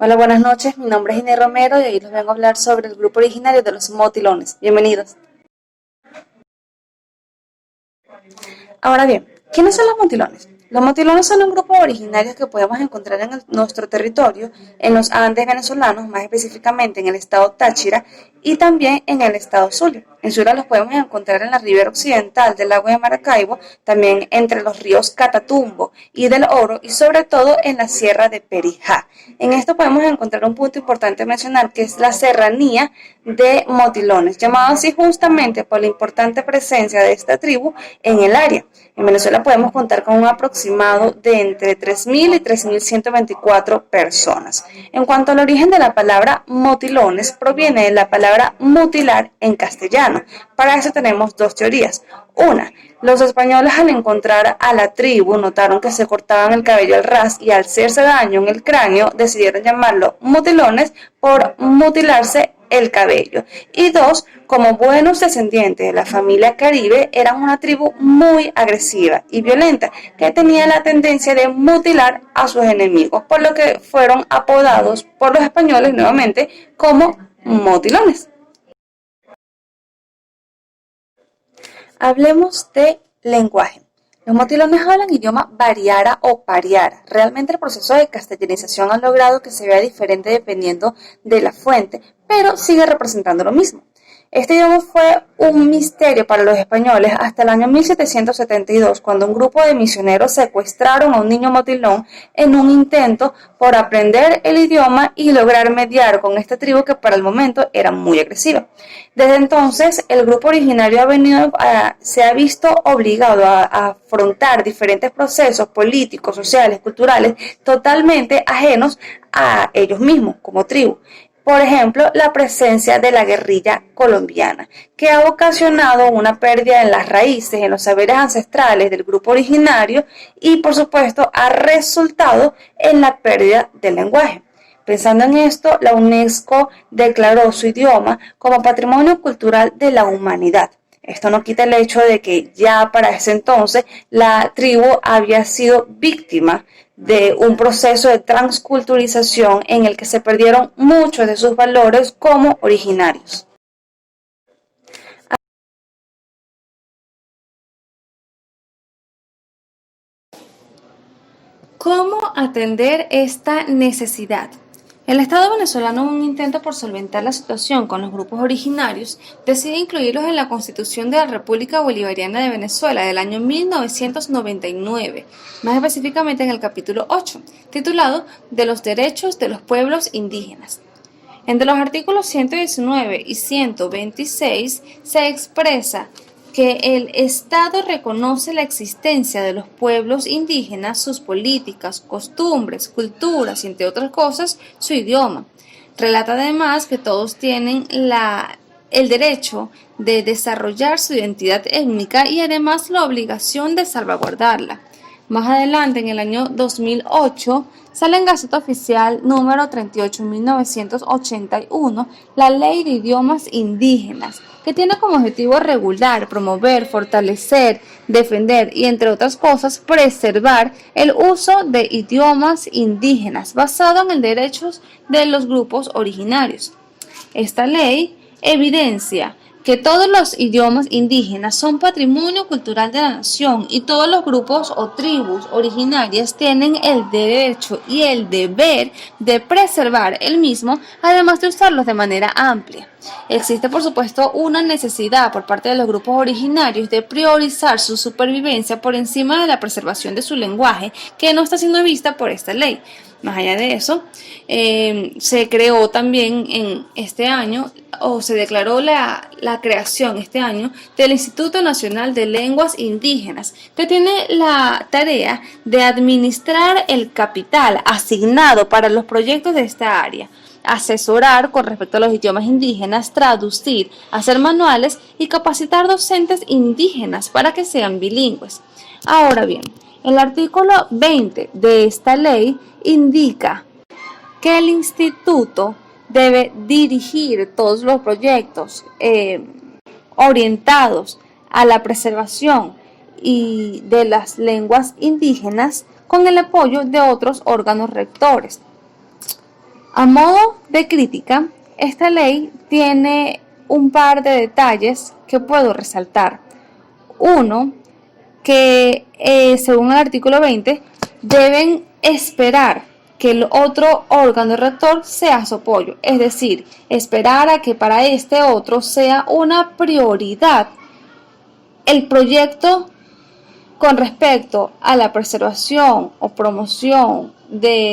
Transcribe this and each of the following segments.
Hola, buenas noches. Mi nombre es Inés Romero y hoy les vengo a hablar sobre el grupo originario de los motilones. Bienvenidos. Ahora bien, ¿quiénes son los motilones? Los motilones son un grupo originario que podemos encontrar en nuestro territorio, en los Andes venezolanos, más específicamente en el estado Táchira y también en el estado Zulia. En Zulia los podemos encontrar en la ribera occidental del lago de Maracaibo, también entre los ríos Catatumbo y del Oro y sobre todo en la sierra de Perijá. En esto podemos encontrar un punto importante a mencionar que es la serranía de motilones, llamado así justamente por la importante presencia de esta tribu en el área. En Venezuela podemos contar con un aproximado de entre 3.000 y 3.124 personas. En cuanto al origen de la palabra motilones, proviene de la palabra mutilar en castellano. Para eso tenemos dos teorías. Una, los españoles al encontrar a la tribu notaron que se cortaban el cabello al ras y al hacerse daño en el cráneo decidieron llamarlo motilones por mutilarse el cabello. Y dos, como buenos descendientes de la familia Caribe, eran una tribu muy agresiva y violenta que tenía la tendencia de mutilar a sus enemigos, por lo que fueron apodados por los españoles nuevamente como motilones. Hablemos de lenguaje. Los motilones hablan idioma bariara o pariara. Realmente el proceso de castellanización ha logrado que se vea diferente dependiendo de la fuente, pero sigue representando lo mismo. Este idioma fue un misterio para los españoles hasta el año 1772, cuando un grupo de misioneros secuestraron a un niño motilón en un intento por aprender el idioma y lograr mediar con esta tribu que para el momento era muy agresiva. Desde entonces, el grupo originario se ha visto obligado a afrontar diferentes procesos políticos, sociales, culturales, totalmente ajenos a ellos mismos como tribu. Por ejemplo, la presencia de la guerrilla colombiana, que ha ocasionado una pérdida en las raíces, en los saberes ancestrales del grupo originario y, por supuesto, ha resultado en la pérdida del lenguaje. Pensando en esto, la UNESCO declaró su idioma como Patrimonio Cultural de la Humanidad. Esto no quita el hecho de que ya para ese entonces la tribu había sido víctima de un proceso de transculturización en el que se perdieron muchos de sus valores como originarios. ¿Cómo atender esta necesidad? El Estado venezolano, en un intento por solventar la situación con los grupos originarios, decide incluirlos en la Constitución de la República Bolivariana de Venezuela del año 1999, más específicamente en el capítulo 8, titulado De los derechos de los pueblos indígenas. Entre los artículos 119 y 126 se expresa que el Estado reconoce la existencia de los pueblos indígenas, sus políticas, costumbres, culturas y, entre otras cosas, su idioma. Relata además que todos tienen el derecho de desarrollar su identidad étnica y además la obligación de salvaguardarla. Más adelante, en el año 2008, sale en Gaceta Oficial número 38.981 la Ley de Idiomas Indígenas, que tiene como objetivo regular, promover, fortalecer, defender y, entre otras cosas, preservar el uso de idiomas indígenas basado en los derechos de los grupos originarios. Esta ley evidencia que todos los idiomas indígenas son patrimonio cultural de la nación y todos los grupos o tribus originarias tienen el derecho y el deber de preservar el mismo, además de usarlos de manera amplia. Existe, por supuesto, una necesidad por parte de los grupos originarios de priorizar su supervivencia por encima de la preservación de su lenguaje, que no está siendo vista por esta ley. Más allá de eso, se creó también en este año, o se declaró la creación este año del Instituto Nacional de Lenguas Indígenas, que tiene la tarea de administrar el capital asignado para los proyectos de esta área, asesorar con respecto a los idiomas indígenas, traducir, hacer manuales y capacitar docentes indígenas para que sean bilingües. Ahora bien, el artículo 20 de esta ley indica que el instituto debe dirigir todos los proyectos orientados a la preservación y de las lenguas indígenas con el apoyo de otros órganos rectores. A modo de crítica, esta ley tiene un par de detalles que puedo resaltar. Uno, que según el artículo 20, deben esperar que el otro órgano rector sea su apoyo, es decir, esperar a que para este otro sea una prioridad el proyecto con respecto a la preservación o promoción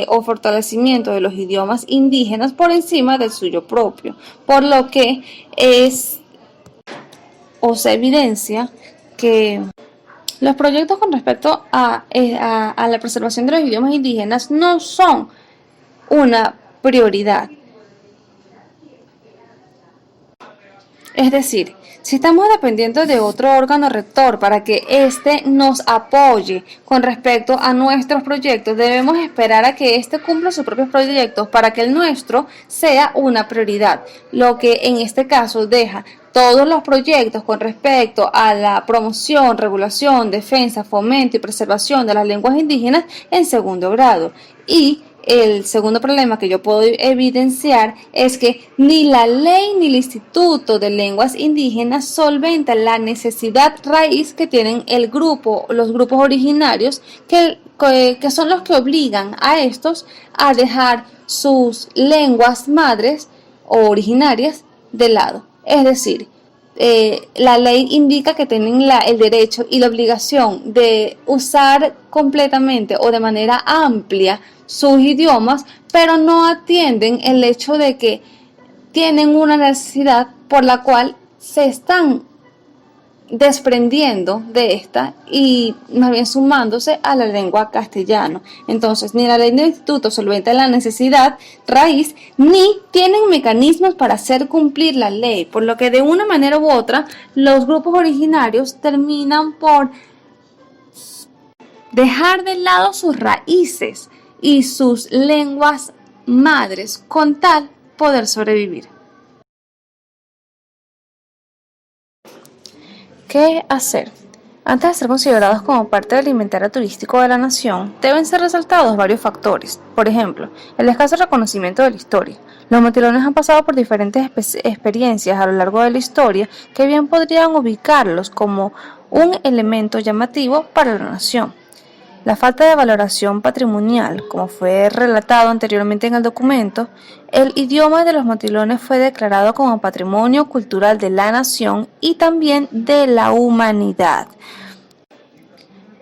o fortalecimiento de los idiomas indígenas por encima del suyo propio, por lo que se evidencia que los proyectos con respecto a la preservación de los idiomas indígenas no son una prioridad. Es decir, si estamos dependiendo de otro órgano rector para que éste nos apoye con respecto a nuestros proyectos, debemos esperar a que éste cumpla sus propios proyectos para que el nuestro sea una prioridad, lo que en este caso deja todos los proyectos con respecto a la promoción, regulación, defensa, fomento y preservación de las lenguas indígenas en segundo grado. Y el segundo problema que yo puedo evidenciar es que ni la ley ni el Instituto de Lenguas Indígenas solventan la necesidad raíz que tienen los grupos originarios, que son los que obligan a estos a dejar sus lenguas madres o originarias de lado. Es decir, la ley indica que tienen el derecho y la obligación de usar completamente o de manera amplia sus idiomas, pero no atienden el hecho de que tienen una necesidad por la cual se están desprendiendo de esta y más bien sumándose a la lengua castellana. Entonces, ni la ley del instituto solventa la necesidad raíz, ni tienen mecanismos para hacer cumplir la ley, por lo que de una manera u otra los grupos originarios terminan por dejar de lado sus raíces y sus lenguas madres con tal poder sobrevivir. ¿Qué hacer? Antes de ser considerados como parte del inventario turístico de la nación, deben ser resaltados varios factores. Por ejemplo, el escaso reconocimiento de la historia. Los motilones han pasado por diferentes experiencias a lo largo de la historia que bien podrían ubicarlos como un elemento llamativo para la nación. La falta de valoración patrimonial, como fue relatado anteriormente en el documento, el idioma de los motilones fue declarado como patrimonio cultural de la nación y también de la humanidad.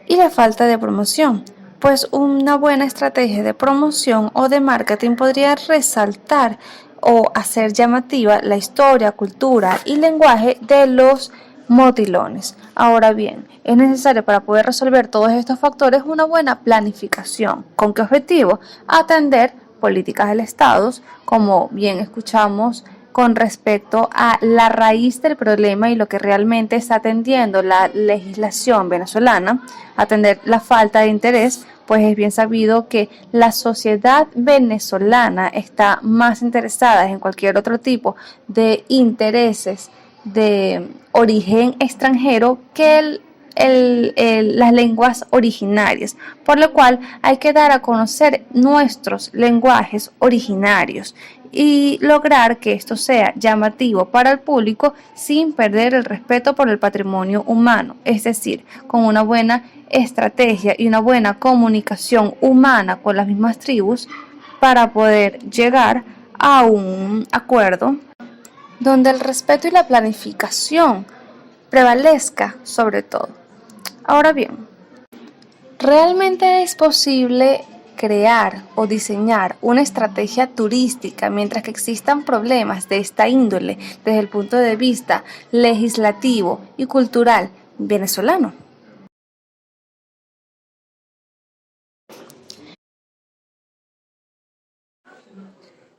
Y la falta de promoción, pues una buena estrategia de promoción o de marketing podría resaltar o hacer llamativa la historia, cultura y lenguaje de los motilones. Ahora bien, es necesario para poder resolver todos estos factores una buena planificación. ¿Con qué objetivo? Atender políticas del Estado, como bien escuchamos con respecto a la raíz del problema y lo que realmente está atendiendo la legislación venezolana, atender la falta de interés, pues es bien sabido que la sociedad venezolana está más interesada en cualquier otro tipo de intereses de origen extranjero que las lenguas originarias, por lo cual hay que dar a conocer nuestros lenguajes originarios y lograr que esto sea llamativo para el público sin perder el respeto por el patrimonio humano, es decir, con una buena estrategia y una buena comunicación humana con las mismas tribus para poder llegar a un acuerdo donde el respeto y la planificación prevalezca sobre todo. Ahora bien, ¿realmente es posible crear o diseñar una estrategia turística mientras que existan problemas de esta índole desde el punto de vista legislativo y cultural venezolano?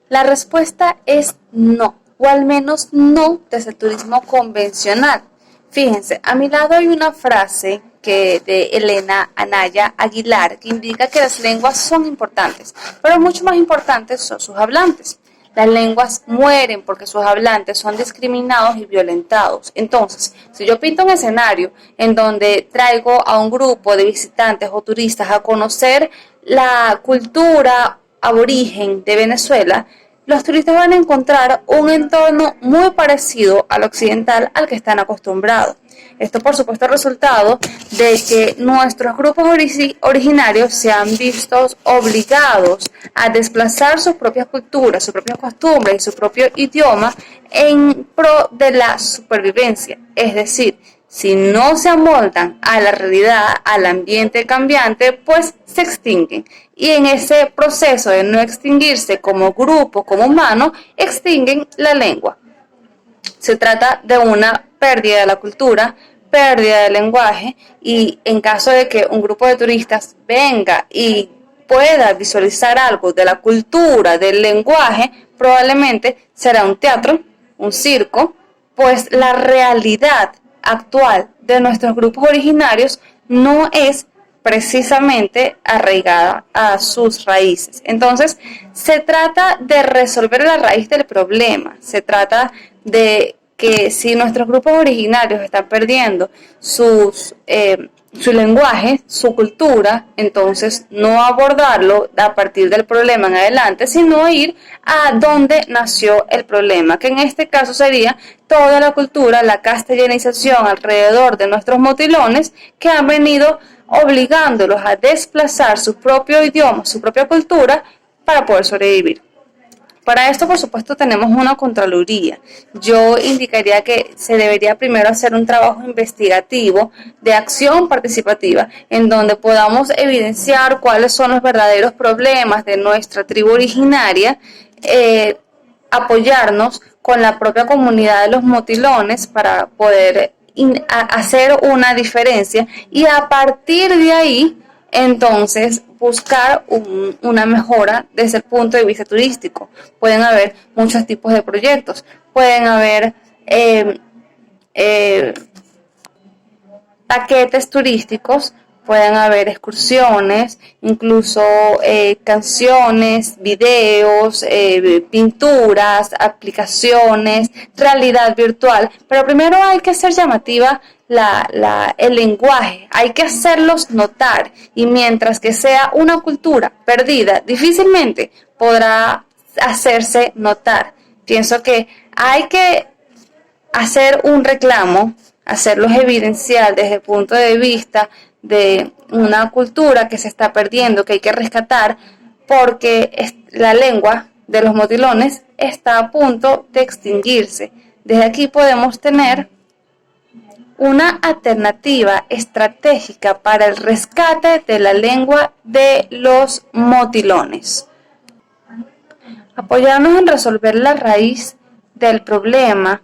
La respuesta es no, o al menos no desde el turismo convencional. Fíjense, a mi lado hay una frase de Elena Anaya Aguilar que indica que las lenguas son importantes, pero mucho más importantes son sus hablantes. Las lenguas mueren porque sus hablantes son discriminados y violentados. Entonces, si yo pinto un escenario en donde traigo a un grupo de visitantes o turistas a conocer la cultura aborigen de Venezuela, los turistas van a encontrar un entorno muy parecido al occidental al que están acostumbrados. Esto, por supuesto, es resultado de que nuestros grupos originarios se han visto obligados a desplazar sus propias culturas, sus propias costumbres y su propio idioma en pro de la supervivencia. Es decir, si no se amoldan a la realidad, al ambiente cambiante, pues se extinguen. Y en ese proceso de no extinguirse como grupo, como humano, extinguen la lengua. Se trata de una pérdida de la cultura, pérdida del lenguaje, y en caso de que un grupo de turistas venga y pueda visualizar algo de la cultura, del lenguaje, probablemente será un teatro, un circo, pues la realidad actual de nuestros grupos originarios no es precisamente arraigada a sus raíces. Entonces, se trata de resolver la raíz del problema, se trata de que si nuestros grupos originarios están perdiendo su lenguaje, su cultura, entonces no abordarlo a partir del problema en adelante, sino ir a donde nació el problema, que en este caso sería toda la cultura, la castellanización alrededor de nuestros motilones que han venido obligándolos a desplazar su propio idioma, su propia cultura para poder sobrevivir. Para esto, por supuesto, tenemos una Contraloría. Yo indicaría que se debería primero hacer un trabajo investigativo de acción participativa, en donde podamos evidenciar cuáles son los verdaderos problemas de nuestra tribu originaria, apoyarnos con la propia comunidad de los motilones para poder hacer una diferencia y a partir de ahí entonces buscar una mejora desde el punto de vista turístico. Pueden haber muchos tipos de proyectos, pueden haber paquetes turísticos, pueden haber excursiones, incluso canciones, videos, pinturas, aplicaciones, realidad virtual. Pero primero hay que hacer llamativa el lenguaje, hay que hacerlos notar, y mientras que sea una cultura perdida, difícilmente podrá hacerse notar. Pienso que hay que hacer un reclamo, hacerlos evidenciar desde el punto de vista de una cultura que se está perdiendo, que hay que rescatar, porque la lengua de los motilones está a punto de extinguirse. Desde aquí podemos tener una alternativa estratégica para el rescate de la lengua de los motilones. Apoyarnos en resolver la raíz del problema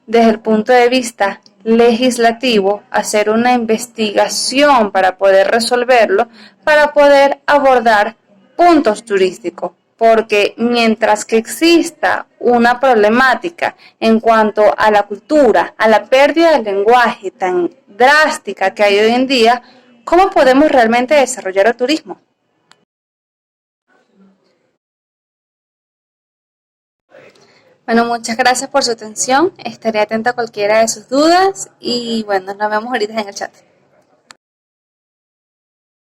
desde el punto de vista legislativo, hacer una investigación para poder resolverlo, para poder abordar puntos turísticos, porque mientras que exista una problemática en cuanto a la cultura, a la pérdida del lenguaje tan drástica que hay hoy en día, ¿cómo podemos realmente desarrollar el turismo? Bueno, muchas gracias por su atención. Estaré atenta a cualquiera de sus dudas y bueno, nos vemos ahorita en el chat.